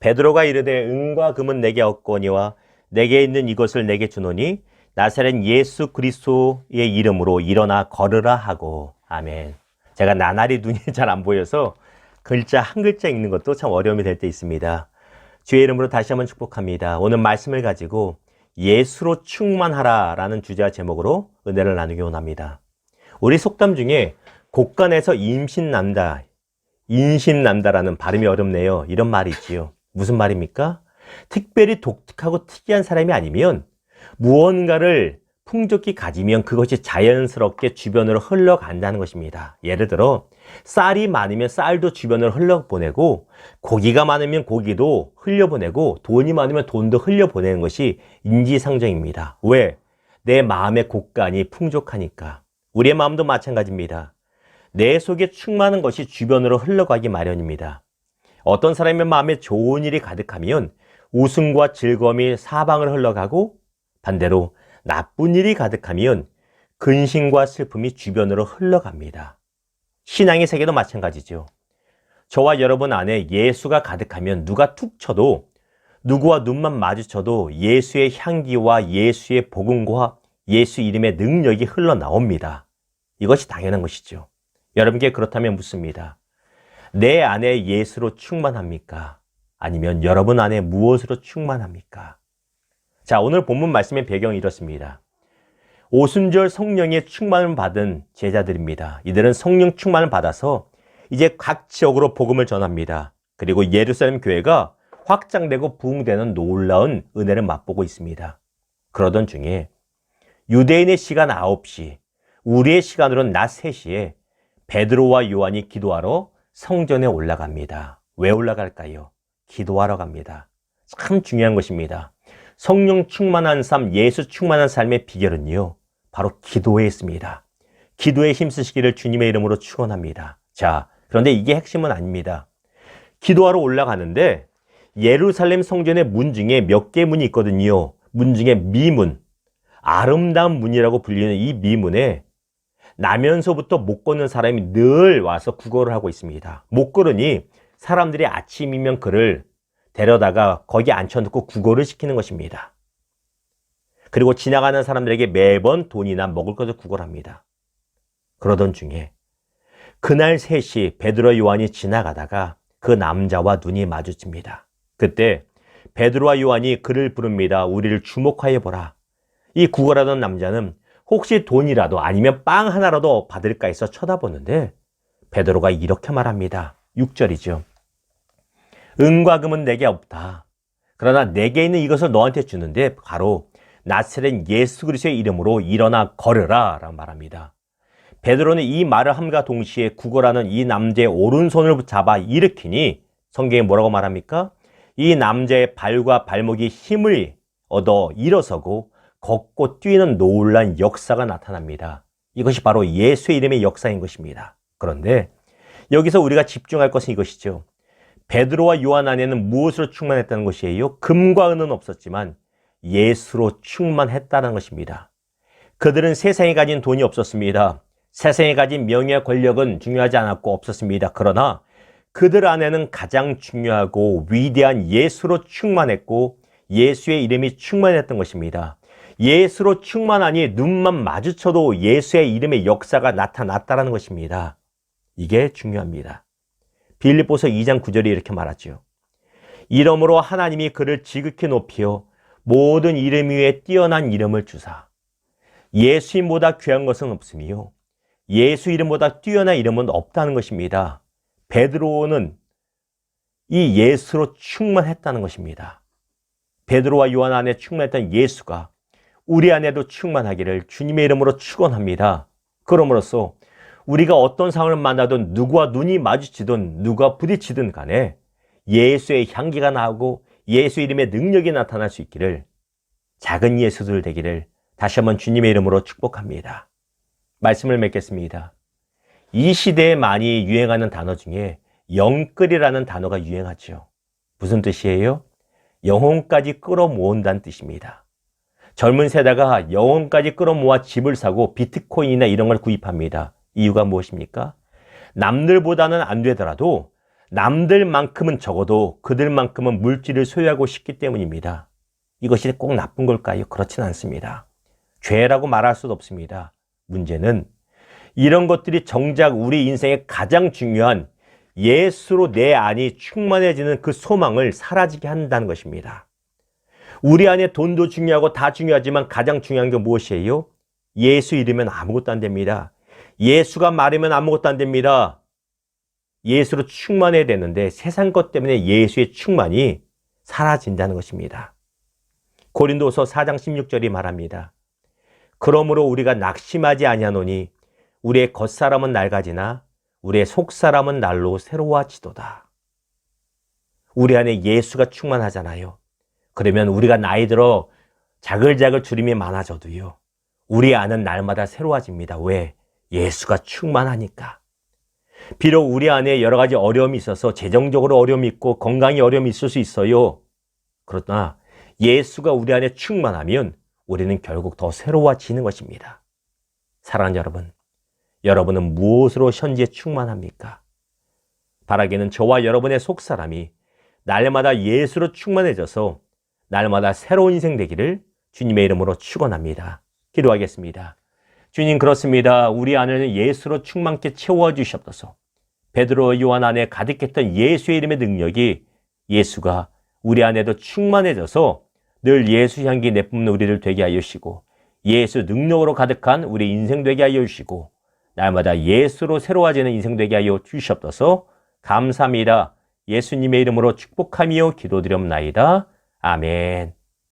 베드로가 이르되 은과 금은 내게 없거니와 내게 있는 이것을 내게 주노니 나사렛 예수 그리스도의 이름으로 일어나 걸으라 하고. 아멘. 제가 나날이 눈이 잘 안 보여서 글자 한 글자 읽는 것도 참 어려움이 될 때 있습니다. 주의 이름으로 다시 한번 축복합니다. 오늘 말씀을 가지고 예수로 충만하라 라는 주제와 제목으로 은혜를 나누기 원합니다. 우리 속담 중에 곡간에서 임신난다, 인신난다라는 발음이 어렵네요. 이런 말이 있지요. 무슨 말입니까? 특별히 독특하고 특이한 사람이 아니면 무언가를 풍족히 가지면 그것이 자연스럽게 주변으로 흘러간다는 것입니다. 예를 들어 쌀이 많으면 쌀도 주변으로 흘려보내고, 고기가 많으면 고기도 흘려보내고, 돈이 많으면 돈도 흘려보내는 것이 인지상정입니다. 왜? 내 마음의 곡간이 풍족하니까. 우리의 마음도 마찬가지입니다. 내 속에 충만한 것이 주변으로 흘러가기 마련입니다. 어떤 사람의 마음에 좋은 일이 가득하면 웃음과 즐거움이 사방을 흘러가고, 반대로 나쁜 일이 가득하면 근심과 슬픔이 주변으로 흘러갑니다. 신앙의 세계도 마찬가지죠. 저와 여러분 안에 예수가 가득하면 누가 툭 쳐도, 누구와 눈만 마주쳐도 예수의 향기와 예수의 복음과 예수 이름의 능력이 흘러나옵니다. 이것이 당연한 것이죠. 여러분께 그렇다면 묻습니다. 내 안에 예수로 충만합니까? 아니면 여러분 안에 무엇으로 충만합니까? 자, 오늘 본문 말씀의 배경이 이렇습니다. 오순절 성령의 충만을 받은 제자들입니다. 이들은 성령 충만을 받아서 이제 각 지역으로 복음을 전합니다. 그리고 예루살렘 교회가 확장되고 부흥되는 놀라운 은혜를 맛보고 있습니다. 그러던 중에 유대인의 시간 9시, 우리의 시간으로는 낮 3시에 베드로와 요한이 기도하러 성전에 올라갑니다. 왜 올라갈까요? 기도하러 갑니다. 참 중요한 것입니다. 성령 충만한 삶, 예수 충만한 삶의 비결은요, 바로 기도에 있습니다. 기도에 힘쓰시기를 주님의 이름으로 축원합니다. 자, 그런데 이게 핵심은 아닙니다. 기도하러 올라가는데 예루살렘 성전의 문 중에 몇 개 문이 있거든요. 문 중에 미문, 아름다운 문이라고 불리는 이 미문에 나면서부터 못 걷는 사람이 늘 와서 구걸을 하고 있습니다. 못 걸으니 사람들이 아침이면 그를 데려다가 거기 앉혀놓고 구걸을 시키는 것입니다. 그리고 지나가는 사람들에게 매번 돈이나 먹을 것을 구걸합니다. 그러던 중에 그날 3시 베드로 요한이 지나가다가 그 남자와 눈이 마주칩니다. 그때 베드로와 요한이 그를 부릅니다. 우리를 주목하여 보라. 이 구걸하던 남자는 혹시 돈이라도 아니면 빵 하나라도 받을까 해서 쳐다보는데 베드로가 이렇게 말합니다. 6절이죠. 은과 금은 내게 없다. 그러나 내게 있는 이것을 너한테 주는데 바로 나사렛 예수 그리스도의 이름으로 일어나 걸으라 라고 말합니다. 베드로는 이 말을 함과 동시에 구걸하는 이 남자의 오른손을 잡아 일으키니 성경에 뭐라고 말합니까? 이 남자의 발과 발목이 힘을 얻어 일어서고 걷고 뛰는 놀라운 역사가 나타납니다. 이것이 바로 예수의 이름의 역사인 것입니다. 그런데 여기서 우리가 집중할 것은 이것이죠. 베드로와 요한 안에는 무엇으로 충만했다는 것이에요? 금과 은은 없었지만 예수로 충만했다는 것입니다. 그들은 세상에 가진 돈이 없었습니다. 세상에 가진 명예와 권력은 중요하지 않았고 없었습니다. 그러나 그들 안에는 가장 중요하고 위대한 예수로 충만했고 예수의 이름이 충만했던 것입니다. 예수로 충만하니 눈만 마주쳐도 예수의 이름의 역사가 나타났다는 것입니다. 이게 중요합니다. 빌립보서 2장 9절이 이렇게 말하죠. 이러므로 하나님이 그를 지극히 높여 모든 이름 위에 뛰어난 이름을 주사. 예수님보다 귀한 것은 없으며 예수 이름보다 뛰어난 이름은 없다는 것입니다. 베드로는 이 예수로 충만했다는 것입니다. 베드로와 요한 안에 충만했던 예수가 우리 안에도 충만하기를 주님의 이름으로 축원합니다. 그러므로써 우리가 어떤 상황을 만나든 누구와 눈이 마주치든 누가 부딪히든 간에 예수의 향기가 나오고 예수 이름의 능력이 나타날 수 있기를, 작은 예수들 되기를 다시 한번 주님의 이름으로 축복합니다. 말씀을 맺겠습니다. 이 시대에 많이 유행하는 단어 중에 영끌이라는 단어가 유행하죠. 무슨 뜻이에요? 영혼까지 끌어모은다는 뜻입니다. 젊은 세대가 영혼까지 끌어모아 집을 사고 비트코인이나 이런 걸 구입합니다. 이유가 무엇입니까? 남들보다는 안 되더라도 남들만큼은 적어도 그들만큼은 물질을 소유하고 싶기 때문입니다. 이것이 꼭 나쁜 걸까요? 그렇지는 않습니다. 죄라고 말할 수도 없습니다. 문제는 이런 것들이 정작 우리 인생의 가장 중요한 예수로 내 안이 충만해지는 그 소망을 사라지게 한다는 것입니다. 우리 안에 돈도 중요하고 다 중요하지만 가장 중요한 게 무엇이에요? 예수 잃으면 아무것도 안 됩니다. 예수가 마르면 아무것도 안 됩니다. 예수로 충만해야 되는데 세상 것 때문에 예수의 충만이 사라진다는 것입니다. 고린도서 4장 16절이 말합니다. 그러므로 우리가 낙심하지 아니하노니 우리의 겉사람은 낡아지나 우리의 속사람은 날로 새로워지도다. 우리 안에 예수가 충만하잖아요. 그러면 우리가 나이 들어 자글자글 주림이 많아져도요. 우리 안은 날마다 새로워집니다. 왜? 예수가 충만하니까. 비록 우리 안에 여러 가지 어려움이 있어서 재정적으로 어려움이 있고 건강에 어려움이 있을 수 있어요. 그러나 예수가 우리 안에 충만하면 우리는 결국 더 새로워지는 것입니다. 사랑하는 여러분, 여러분은 무엇으로 현재 충만합니까? 바라기는 저와 여러분의 속사람이 날마다 예수로 충만해져서 날마다 새로운 인생 되기를 주님의 이름으로 축원합니다. 기도하겠습니다. 주님, 그렇습니다. 우리 안에는 예수로 충만케 채워주시옵소서. 베드로, 요한 안에 가득했던 예수의 이름의 능력이 예수가 우리 안에도 충만해져서 늘 예수 향기 내뿜는 우리를 되게 하여 주시고 예수 능력으로 가득한 우리 인생 되게 하여 주시고 날마다 예수로 새로워지는 인생 되게 하여 주시옵소서. 감사합니다. 예수님의 이름으로 축복하며 기도드렸나이다. 아멘.